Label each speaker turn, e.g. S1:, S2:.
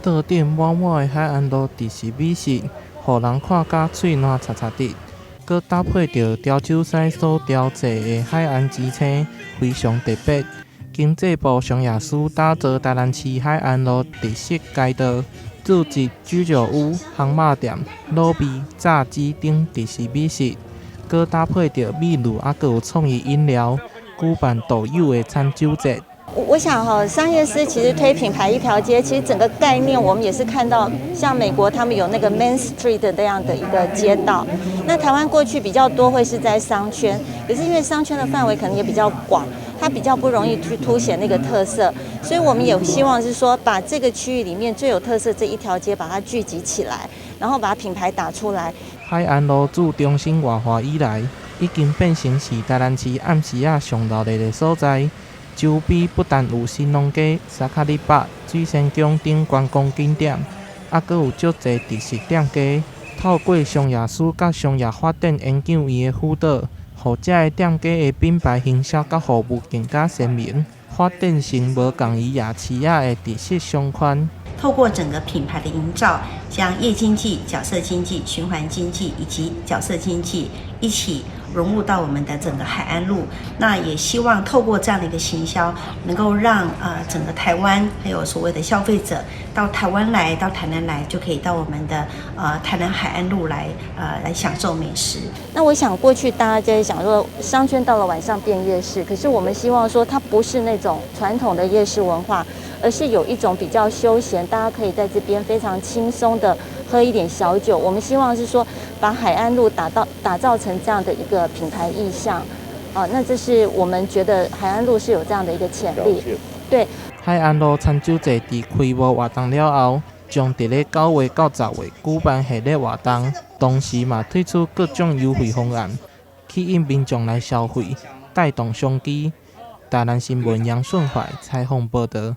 S1: 岛顶满满的海岸路地势美食，互人看甲喙烂擦擦直。佮搭配着潮州狮所雕制的海岸之星，非常特别。经济部商业署打造台南市海岸路特色街道，组织居酒屋、烘肉店、卤味、炸鸡等特色美食，佮搭配着美女还佮有创意饮料，举办独有的餐酒节。
S2: 我想哈，商业司其实推品牌一条街，其实整个概念我们也是看到，像美国他们有那个 Main Street 这样的一个街道。那台湾过去比较多会是在商圈，可是因为商圈的范围可能也比较广，它比较不容易去凸显那个特色，所以我们也希望是说，把这个区域里面最有特色这一条街把它聚集起来，然后把品牌打出来。
S1: 海岸路自中心活化以来，已经变成是台南市暗时仔上闹热的所在。周边不但有新农街、沙卡里北、水仙宫等观光景点，还佫有足侪特色店家。透过商业署甲商业发展研究院的辅导，互遮个店家的品牌形象甲服务更加鲜明，发展成无共伊夜市仔的特色商圈。
S3: 透过整个品牌的营造，将夜经济、角色经济、循环经济以及角色经济一起融入到我们的整个海岸路。那也希望透过这样的一个行销，能够让整个台湾还有所谓的消费者到台湾来，到台南来，就可以到我们的台南海岸路来享受美食。
S2: 那我想过去大家在想说，商圈到了晚上变夜市，可是我们希望说它不是那种传统的夜市文化，而是有一种比较休闲，大家可以在这边非常轻松的喝一点小酒。我们希望是说，把海岸路打造成这样的一个品牌意象，那这是我们觉得海岸路是有这样的一个潜力。对，
S1: 海岸路餐酒节伫开幕活动了后，将伫咧9月到10月举办系列活动，同时嘛推出各种优惠方案，吸引民众来消费，带动商机。台南新闻杨顺怀采访报道。